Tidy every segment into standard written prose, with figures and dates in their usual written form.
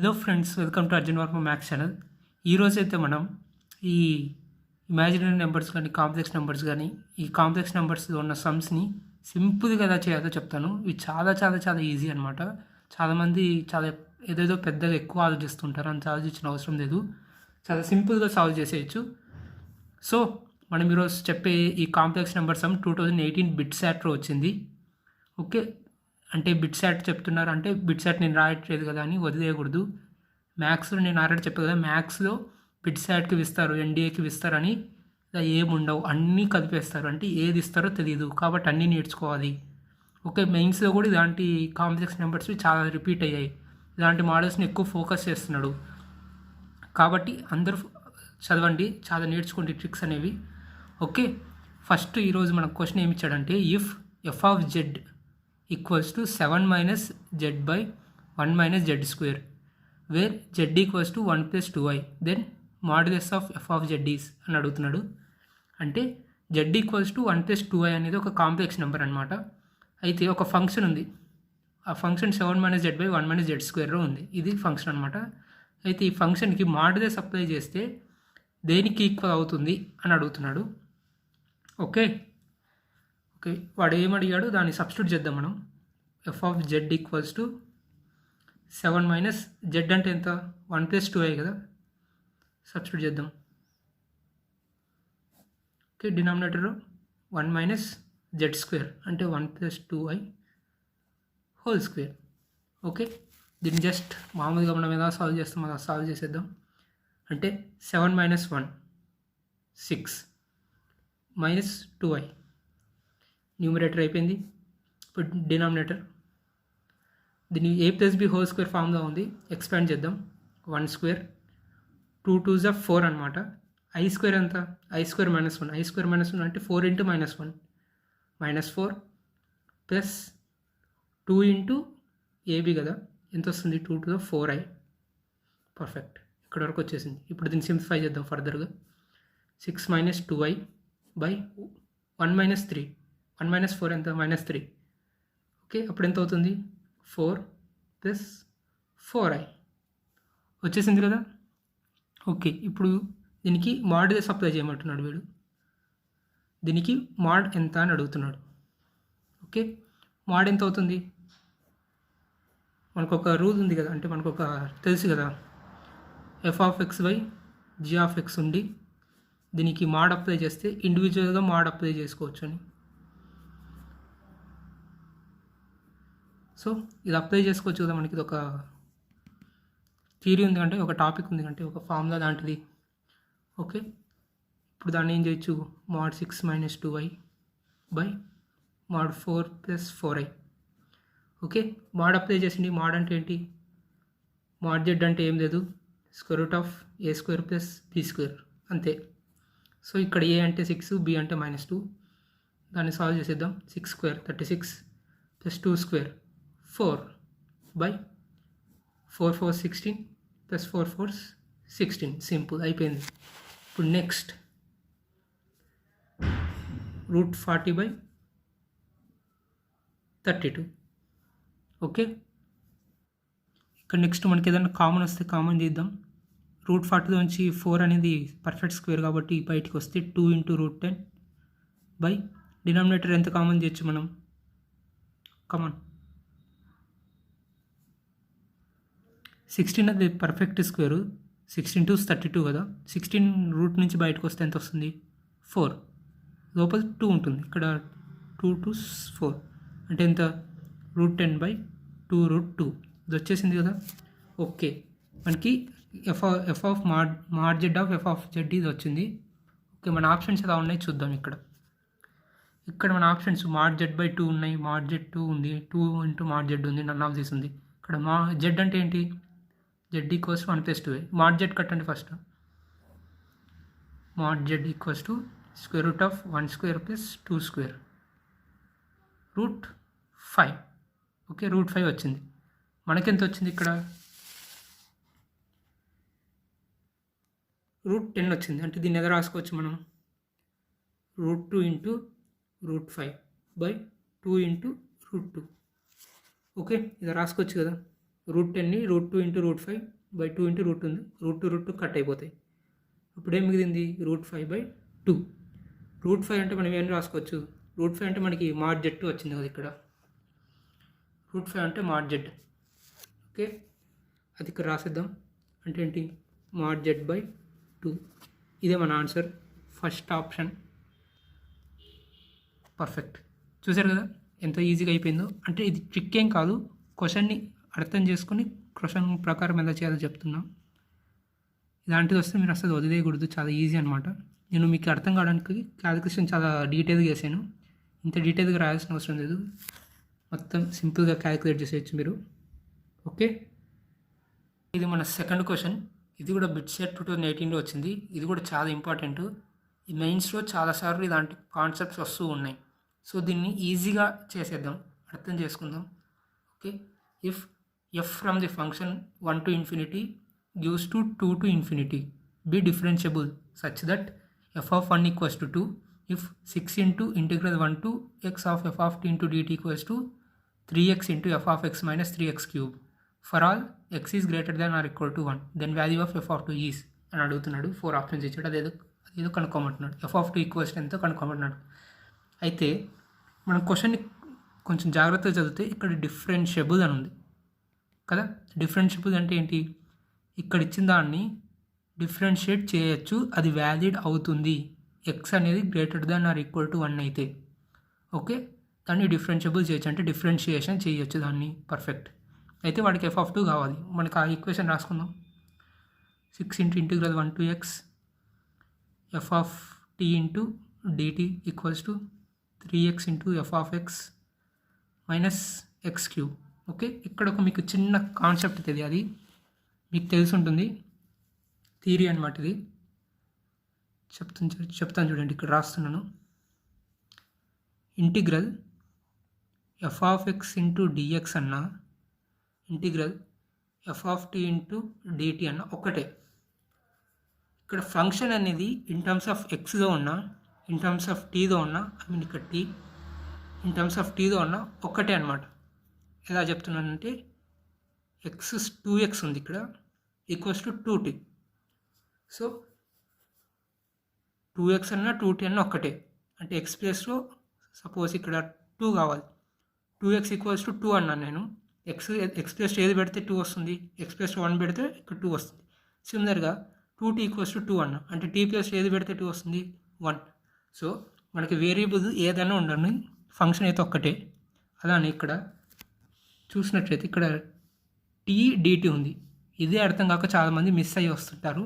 Hello friends, welcome to Arjun Varma maths channel. ఈరోజైతే మనం ఈ ఇమాజినరీ నెంబర్స్ కానీ కాంప్లెక్స్ నెంబర్స్ కానీ ఈ కాంప్లెక్స్ నెంబర్స్లో ఉన్న సమ్స్ని సింపుల్గా ఎలా చేయాలో చెప్తాను. ఇవి చాలా చాలా చాలా ఈజీ అనమాట. చాలామంది ఏదేదో పెద్దగా ఎక్కువ ఆలోచిస్తుంటారు, అంత ఆలోచించిన అవసరం లేదు. చాలా సింపుల్గా సాల్వ్ చేసేయచ్చు. సో మనం ఈరోజు చెప్పే ఈ కాంప్లెక్స్ నెంబర్ సమ్ 2018 బిట్సాట్లో వచ్చింది. ఓకే, అంటే బిట్సాట్ చెప్తున్నారు అంటే బిట్సాట్ నేను రాయట్లేదు కదా అని వదిలేయకూడదు. మ్యాథ్స్లో నేను ఆల్రెడీ చెప్పాను కదా, మ్యాథ్స్లో బిట్సాట్కి ఇస్తారు, ఎన్డీఏకి ఇస్తారని ఏముండవు, అన్నీ కలిపేస్తారు. అంటే ఏది ఇస్తారో తెలియదు కాబట్టి అన్నీ నేర్చుకోవాలి. ఓకే, మెయిన్స్లో కూడా ఇలాంటి కాంప్లెక్స్ నెంబర్స్ చాలా రిపీట్ అయ్యాయి. ఇలాంటి మోడల్స్ని ఎక్కువ ఫోకస్ చేస్తున్నాడు కాబట్టి అందరూ చదవండి, చాలా నేర్చుకోండి ట్రిక్స్ అనేవి. ఓకే, ఫస్ట్ ఈరోజు మనకు క్వశ్చన్ ఏమి ఇచ్చాడంటే, if F of Z equals to 7 minus Z by 1 minus Z square where Z equals to 1 plus 2i then modulus of F of Z is అని అడుగుతున్నాడు. అంటే Z equals to 1 plus 2i అనేది ఒక complex number అనమాట. అయితే ఒక function ఉంది, ఆ function 7 minus Z by 1 minus Z స్క్వేర్లో ఉంది. ఇది ఫంక్షన్ అనమాట. అయితే ఈ ఫంక్షన్కి మాడ్యులస్ అప్లై చేస్తే దేనికి ఈక్వల్ అవుతుంది అని అడుగుతున్నాడు. ఓకే, వాడు ఏమడిగాడు దాన్ని సబ్స్టిట్యూట్ చేద్దాం మనం. F of Z equals to 7 minus Z అంటే ఎంత, 1 ప్లస్ 2i కదా, సబ్స్టిట్యూట్ చేద్దాం. ఓకే, డినామినేటర్లో 1 మైనస్ జెడ్ స్క్వేర్ అంటే 1 plus 2i whole square. Okay, దీన్ని జస్ట్ మామూలుగా మనం ఎలా సాల్వ్ చేస్తాం అలా సాల్వ్ చేసేద్దాం. అంటే 7 మైనస్ 1 6 మైనస్ 2i న్యూమరేటర్ అయిపోయింది. ఇప్పుడు డినామినేటర్ దీన్ని a plus B whole square ఫామ్లో ఉంది, ఎక్స్పాండ్ చేద్దాం. 1 స్క్వేర్ 2 2 జా 4 అనమాట. i స్క్వేర్ ఎంత, i square minus 1, i square minus 1 అంటే 4 into minus 1 minus 4 plus 2 into AB కదా, ఎంత వస్తుంది 2 to the 4i. పర్ఫెక్ట్, ఇక్కడ వరకు వచ్చేసింది. ఇప్పుడు దీన్ని సింప్లిఫై చేద్దాం ఫర్దర్గా. 6 minus 2i by 1 minus 3, 1 minus 4 ఎంత, మైనస్ 3. ఓకే, అప్పుడు ఎంత అవుతుంది 4 ప్లస్ 4i వచ్చేసింది కదా. ఓకే, ఇప్పుడు దీనికి మాడ్యులస్ అప్లై చేయమంటున్నాడు వీడు. దీనికి మాడ్ ఎంత అని అడుగుతున్నాడు. ఓకే, మాడ్ ఎంత అవుతుంది, మనకు ఒక రూల్ ఉంది కదా, అంటే మనకు ఒక తెలుసు కదా, F of X by G of X ఉండి దీనికి మాడ్ అప్లై చేస్తే ఇండివిజువల్గా మాడ్ అప్లై చేసుకోవచ్చు అని. సో ఇది అప్లై చేసుకోవచ్చు కదా, మనకి ఇది ఒక థియరీ ఉంది అంటే, ఒక టాపిక్ ఉంది అంటే, ఒక ఫార్ములా లాంటిది. ఓకే, ఇప్పుడు దాన్ని ఏం చేయొచ్చు, mod 6 minus 2i by mod 4 plus 4i. Okay, mod apply చేసింది. మాడ్ అంటే ఏంటి, మాడ్ జెడ్ అంటే ఏం లేదు, square root of A square plus B square అంతే. సో ఇక్కడ ఏ అంటే 6, బి అంటే -2, దాన్ని సాల్వ్ చేసేద్దాం. 6 square 36 plus 2 square 4 by 4 4 16 plus 4 4 16. Simple అయిపోయింది. ఇప్పుడు నెక్స్ట్ రూట్ 40 బై 32. ఓకే, ఇక్కడ నెక్స్ట్ మనకి ఏదైనా కామన్ వస్తే కామన్ తీద్దాం. రూట్ 40 నుంచి 4 అనేది పర్ఫెక్ట్ స్క్వేర్ కాబట్టి బయటికి వస్తే 2 ఇంటూ రూట్ 10 బై డినామినేటర్ ఎంత కామన్ చేయొచ్చు మనం, కామన్ 16 అది పర్ఫెక్ట్ స్క్వేర్, 16 2 32 కదా. 16 రూట్ నుంచి బయటకు వస్తే ఎంత వస్తుంది 4, లోపల 2 ఉంటుంది. ఇక్కడ 2 2 4 అంటే ఎంత, రూట్ 10 బై 2 రూట్ 2 ఇది వచ్చేసింది కదా. ఓకే, మనకి F of mod Z of F of Z ఇది వచ్చింది. ఓకే, మన ఆప్షన్స్ ఎలా ఉన్నాయి చూద్దాం. ఇక్కడ మన ఆప్షన్స్ మాడ్ జెడ్ బై 2 ఉన్నాయి, మాడ్ జెడ్ 2 ఉంది, 2 ఇంటూ మాడ్ జెడ్ ఉంది, నన్ ఆఫ్ దిస్ ఉంది. ఇక్కడ జెడ్ అంటే ఏంటి, Z equals 1 plus 2i. Mod Z కట్టండి first. Mod Z equals to square root of 1 square plus 2 square root 5. Okay, root 5 వచ్చింది. మనకెంత వచ్చింది, ఇక్కడ రూట్ 10 వచ్చింది. అంటే దీన్ని ఎలా రాసుకోవచ్చు మనం, root 2 into root 5 by 2 into root 2. Okay, ఇది రాసుకోవచ్చు కదా. రూట్ 10ని √2 × √5/2 × రూట్ ఉంది. √2 కట్ అయిపోతాయి. ఇప్పుడు ఏం మిగిలింది √5/2. √5 అంటే మనం ఏం రాసుకోవచ్చు, √5 అంటే మనకి mod z వచ్చింది కదా ఇక్కడ. √5 అంటే mod z. ఓకే, అది ఇక్కడ రాసేద్దాం. అంటే ఏంటి mod z/2. ఇదే మన ఆన్సర్, ఫస్ట్ ఆప్షన్. పర్ఫెక్ట్. చూసారు కదా ఎంత ఈజీగా అయిపోయిందో. అంటే ఇది ట్రిక్ ఏం కాదు, క్వశ్చన్ని అర్థం చేసుకుని క్వశ్చన్ ప్రకారం ఎలా చేయాలో చెప్తున్నాం. ఇలాంటిది వస్తే మీరు అసలు వదిలేయకూడదు, చాలా ఈజీ అనమాట. నేను మీకు అర్థం కావడానికి క్యాలిక్యులేషన్ చాలా డీటెయిల్గా చేశాను. ఇంత డీటెయిల్గా రాయాల్సిన అవసరం లేదు, మొత్తం సింపుల్గా క్యాలిక్యులేట్ చేసేయచ్చు మీరు. ఓకే, ఇది మన సెకండ్ క్వశ్చన్. ఇది కూడా బిట్ సెట్ 2018లో వచ్చింది. ఇది కూడా చాలా ఇంపార్టెంట్. ఈ మెయిన్స్లో చాలాసార్లు ఇలాంటి కాన్సెప్ట్స్ వస్తూ ఉన్నాయి. సో దీన్ని ఈజీగా చేసేద్దాం, అర్థం చేసుకుందాం. Okay, if F from the function 1 to infinity gives to 2 to infinity be differentiable such that f of 1 equals to 2 if 6 into integral 1 to x of f of t into dt equals to 3x into f of x minus 3x cube for all x is greater than or equal to 1 then value of f of 2 is అని అడుగుతున్నాడు. 4 options ఇచ్చాడు. అదేదో కనుక్కోమంటున్నాడు. f of 2 equals ఎంతో కనుక్కోమంటున్నాడు. అయితే మనం క్వశ్చన్ని కొంచెం జాగ్రత్తగా చదివితే ఇక్కడ డిఫరెన్షియబుల్ అని ఉంది కదా. డిఫరెన్షియబుల్ అంటే ఏంటి, ఇక్కడ ఇచ్చిన దాన్ని డిఫరెన్షియేట్ చేయొచ్చు, అది వ్యాలిడ్ అవుతుంది ఎక్స్ అనేది greater than or equal to 1 అయితే. ఓకే, దాన్ని డిఫరెన్షియబుల్ చేయొచ్చు అంటే డిఫరెన్షియేషన్ చేయొచ్చు దాన్ని. పర్ఫెక్ట్. అయితే వాడికి f of 2 కావాలి. మనకి ఆ equation రాసుకుందాం. 6 into integral 1 to x f of t into dt equals to 3x into f of x minus x cube. Okay, ఇక్కడ ఒక మీకు చిన్న కాన్సెప్ట్ తెలియాలి, మీకు తెలిసి ఉంటుంది, థియరీ అనమాట ఇది. చెప్తాను చూడండి, ఇక్కడ రాస్తున్నాను. Integral F of X into DX అన్న, integral F of T into DT అన్న ఒకటే. ఇక్కడ ఫంక్షన్ అనేది ఇన్ టర్మ్స్ ఆఫ్ ఎక్స్లో ఉన్నా, ఇన్ టర్మ్స్ ఆఫ్ టీలో ఉన్నా, ఐ మీన్ ఇక్కడ టీ ఇన్ టర్మ్స్ ఆఫ్ టీలో ఉన్నా ఒక్కటే అనమాట. ఎలా చెప్తున్నానంటే ఎక్స్ 2x ఉంది ఇక్కడ, equals to 2t. So 2x అన్నా 2t అన్నా ఒక్కటే. అంటే ఎక్స్ ప్లేస్లో సపోజ్ ఇక్కడ 2 కావాలి, 2x ఈక్వల్స్ టు 2 అన్నాను నేను. ఎక్స్ ప్లస్ ఏది పెడితే 2 వస్తుంది, ఎక్స్ ప్లస్ 1 పెడితే ఇక్కడ 2 వస్తుంది. సిమిలర్గా 2t ఈక్వల్స్ టు 2 అన్న, అంటే t ప్లస్ ఏది పెడితే 2 వస్తుంది 1. సో మనకి వేరియబుల్ ఏదైనా ఉండండి, ఫంక్షన్ అయితే ఒక్కటే. అలానే ఇక్కడ చూసినట్లయితే ఇక్కడ టీ డిటి ఉంది. ఇదే అర్థం కాక చాలామంది మిస్ అయ్యి వస్తుంటారు.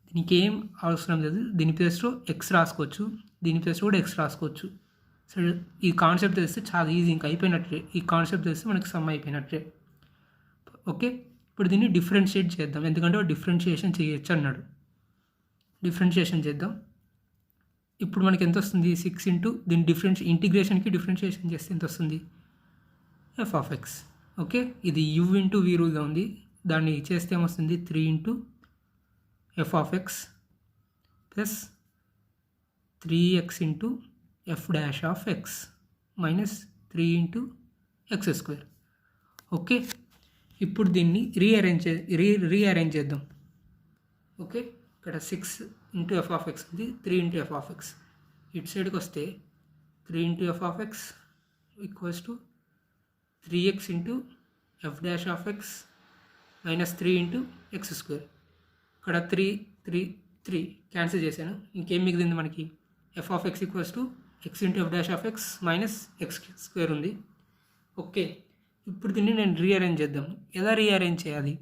దీనికి ఏం అవసరం లేదు, దీని ప్లేస్లో ఎక్స్ రాసుకోవచ్చు, దీని ప్లేస్లో కూడా ఎక్స్ రాసుకోవచ్చు. సో ఈ కాన్సెప్ట్ తెలిస్తే చాలా ఈజీ, ఇంకా అయిపోయినట్లే. ఈ కాన్సెప్ట్ తెలిస్తే మనకి సమ్ అయిపోయినట్లే. ఓకే, ఇప్పుడు దీన్ని డిఫరెన్షియేట్ చేద్దాం, ఎందుకంటే డిఫరెన్షియేషన్ చేయొచ్చు అన్నాడు. డిఫరెన్షియేషన్ చేద్దాం. ఇప్పుడు మనకి ఎంత వస్తుంది, 6 ఇంటూ దీని ఇంటిగ్రేషన్కి డిఫరెన్షియేషన్ చేస్తే ఎంత వస్తుంది, ఎఫ్ ఆఫ్ ఎక్స్. ఓకే, ఇది యూ ఇంటూ వి రూల్గా ఉంది, దాన్ని చేస్తే ఏమొస్తుంది 3 into F of X plus 3x into F dash of X minus 3 into X square. Okay, ఇప్పుడు దీన్ని రీఅరేంజ్ చేద్దాం. ఓకే, ఇక్కడ 6 ఇంటూ ఎఫ్ ఆఫ్ ఎక్స్ ఉంది, 3 ఇంటూ ఎఫ్ ఆఫ్ ఎక్స్. ఇటు సైడ్కి వస్తే 3 into F of X equals to 3x into F dash of X minus 3 into X square. ఇక్కడ 3 cancel చేశాను, ఇంకేం మిగిలింది మనకి F of X equals to X into F dash of X minus X square ఉంది. Okay, ఇప్పుడు దీన్ని నేను rearrange చేద్దాం. ఎలా రీఅరేంజ్ చేయాలి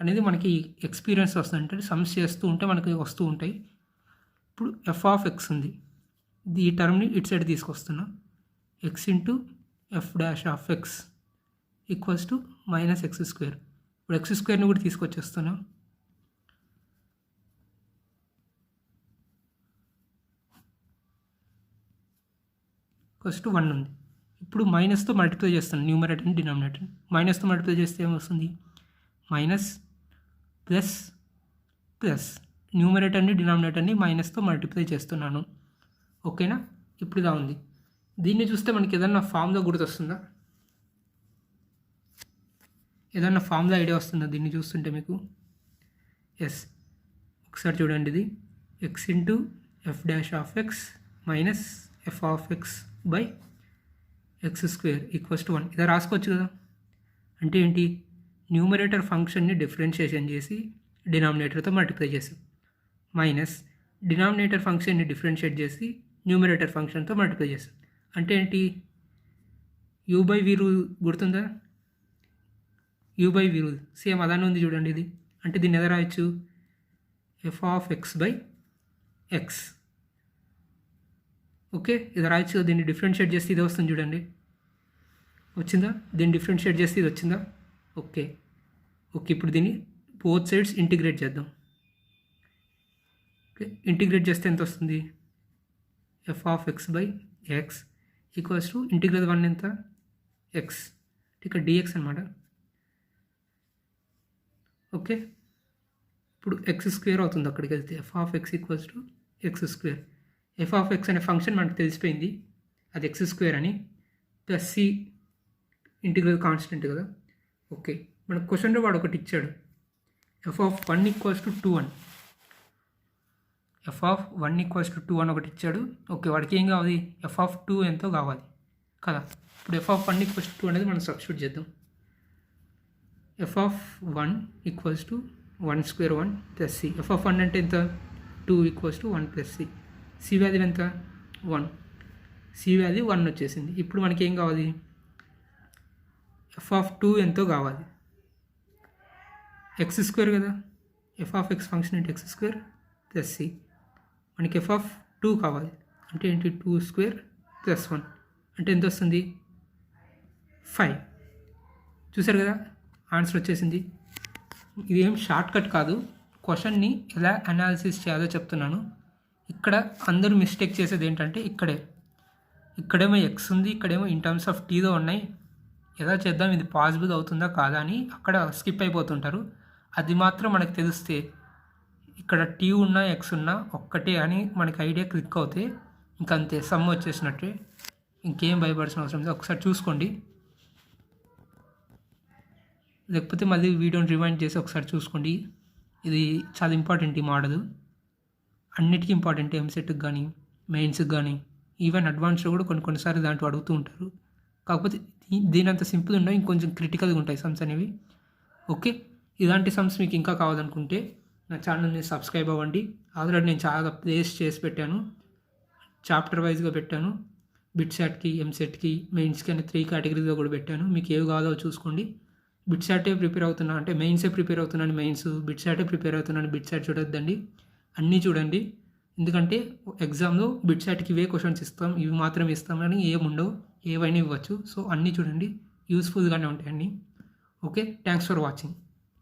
అనేది మనకి ఎక్స్పీరియన్స్ వస్తుంది, అంటే సమ్స్ చేస్తూ ఉంటే మనకి వస్తూ ఉంటాయి. ఇప్పుడు ఎఫ్ ఆఫ్ ఎక్స్ ఉంది, ఈ టర్మ్ని ఇటు సైడ్ తీసుకొస్తున్నా, X into F dash of X equals to minus X square. ఇప్పుడు ఎక్స్ స్క్వేర్ని కూడా తీసుకొచ్చేస్తున్నా. ఈక్వల్స్ టు 1 ఉంది. ఇప్పుడు మైనస్తో మల్టిప్లై చేస్తాను, న్యూమరేటర్ అండ్ డినామినేటర్. మైనస్తో మల్టిప్లై చేస్తే ఏమొస్తుంది, మైనస్ ప్లస్ ప్లస్. న్యూమరేటర్ని డినామినేటర్ని మైనస్తో మల్టిప్లై చేస్తున్నాను. ఓకేనా, ఇప్పుడు ఇలా ఉంది. దీన్ని చూస్తే మనకి ఏదన్నా ఫామ్లో గుర్తొస్తుందా, ఏదన్నా ఫార్ములా ఐడియా వస్తుందా దీన్ని చూస్తుంటే మీకు? ఎస్, ఒకసారి చూడండి. ఇది X into F dash of X minus F of X by X square equals to 1. ఇలా రాసుకోవచ్చు కదా. అంటే ఏంటి? న్యూమరేటర్ ఫంక్షన్ని డిఫరెన్షియేషన్ చేసి డినామినేటర్తో మల్టిప్లై చేసాం, మైనస్ డినామినేటర్ ఫంక్షన్ని డిఫరెన్షియేట్ చేసి న్యూమరేటర్ ఫంక్షన్తో మల్టిప్లై చేసాం. అంటే ఏంటి? యూ బై వి రూల్ గుర్తుందా? U by V rule same అలానే ఉంది చూడండి ఇది. అంటే దీన్ని ఎలా రాయొచ్చు? F of X by X. Okay, ఇది రాయొచ్చు. దీన్ని డిఫరెన్షియేట్ చేస్తే ఇది వస్తుంది చూడండి. వచ్చిందా? దీన్ని డిఫరెన్షియేట్ చేస్తే ఇది వచ్చిందా? ఓకే ఓకే, ఇప్పుడు దీన్ని బోత్ సైడ్స్ ఇంటిగ్రేట్ చేద్దాం. ఓకే, ఇంటిగ్రేట్ చేస్తే ఎంత వస్తుంది? F of X by X equals to integral 1 ఎంత? ఎక్స్, ఇక్కడ డిఎక్స్ అనమాట. ఓకే, ఇప్పుడు ఎక్స్ స్క్వేర్ అవుతుంది అక్కడికి వెళ్తే. F of X equals to X square. F of X అనే ఫంక్షన్ మనకు తెలిసిపోయింది, అది ఎక్స్ స్క్వేర్ అని, ప్లస్ సి ఇంటిగ్రల్ కాన్స్టెంట్ కదా. ఓకే, మనకు క్వశ్చన్లో వాడు ఒకటి ఇచ్చాడు, ఎఫ్ ఆఫ్ 1 ఈక్వల్స్ టు 2 అని. ఎఫ్ ఆఫ్ 1 ఈక్వల్స్ టు 2 అని ఒకటి ఇచ్చాడు. ఓకే, వాడికి ఏం కావాలి? ఎఫ్ ఆఫ్ 2 ఎంతో కావాలి కదా. ఇప్పుడు ఎఫ్ ఆఫ్ 1 ఈక్వల్స్ టు 2 అనేది మనం సబ్స్టిట్యూట్ చేద్దాం. F of 1 equals to 1 square 1 plus C. F of 1 అంటే ఎంత? 2 equals to 1 plus C. C value ఎంత? 1. సి వాల్యూ 1 వచ్చేసింది. ఇప్పుడు మనకి ఏం కావాలి? ఎఫ్ ఆఫ్ 2 ఎంతో కావాలి. ఎక్స్ స్క్వేర్ కదా, ఎఫ్ ఆఫ్ ఎక్స్ ఫంక్షన్ అంటే ఎక్స్ స్క్వేర్ ప్లస్ సి. మనకి ఎఫ్ ఆఫ్ 2 కావాలి. అంటే ఏంటి? 2 స్క్వేర్ ప్లస్ 1 అంటే ఎంత వస్తుంది? 5. చూసారు కదా, ఆన్సర్ వచ్చేసింది. ఇదేం షార్ట్ కట్ కాదు. క్వశ్చన్ని ఎలా అనాలిసిస్ చేయాలో చెప్తున్నాను. ఇక్కడ అందరూ మిస్టేక్ చేసేది ఏంటంటే ఇక్కడేమో ఎక్స్ ఉంది, ఇక్కడేమో ఇన్ టర్మ్స్ ఆఫ్ టీలో ఉన్నాయి. ఎలా చేద్దాం, ఇది పాసిబుల్ అవుతుందా కాదా అని అక్కడ స్కిప్ అయిపోతుంటారు. అది మాత్రం మనకు తెలిస్తే ఇక్కడ టీ ఉన్నా ఎక్స్ ఉన్నా ఒక్కటే అని మనకి ఐడియా క్లిక్ అవుతే ఇంకంతే, సమ్ వచ్చేసినట్టే. ఇంకేం భయపడాల్సిన అవసరం లేదు. ఒకసారి చూసుకోండి, లేకపోతే మళ్ళీ వీడియోని రివైండ్ చేసి ఒకసారి చూసుకోండి. ఇది చాలా ఇంపార్టెంట్ ఈ మోడల్, అన్నిటికీ ఇంపార్టెంట్. ఎంసెట్కి కానీ మెయిన్స్కి కానీ ఈవెన్ అడ్వాన్స్లో కూడా కొన్నిసార్లు దాంట్లో అడుగుతూ ఉంటారు. కాకపోతే దీని అంత సింపుల్ ఉండవు, ఇంకొంచెం క్రిటికల్గా ఉంటాయి సమ్స్ అనేవి. ఓకే, ఇలాంటి సమ్స్ మీకు ఇంకా కావాలనుకుంటే నా ఛానల్ని సబ్స్క్రైబ్ అవ్వండి. ఆల్రెడీ నేను చాలా ప్లేస్ చేసి పెట్టాను, చాప్టర్ వైజ్గా పెట్టాను. బిట్సాట్కి, ఎంసెట్కి, మెయిన్స్కి అని 3 కేటగిరీలో కూడా పెట్టాను. మీకు ఏవి కావాలో చూసుకోండి. బిట్సాటే ప్రిపేర్ అవుతున్నా అంటే మెయిన్సే ప్రిపేర్ అవుతున్నాను మెయిన్స్, బిట్సాటే ప్రిపేర్ అవుతున్నాను బిట్సాట్ చూడొద్దండి, అన్నీ చూడండి. ఎందుకంటే ఎగ్జామ్లో బిట్సాట్కి ఇవే క్వశ్చన్స్ ఇస్తాం, ఇవి మాత్రం ఇస్తామని ఏముండవు, ఏవైనా ఇవ్వచ్చు. సో అన్నీ చూడండి, యూస్ఫుల్గానే ఉంటాయండి. Okay, thanks for watching.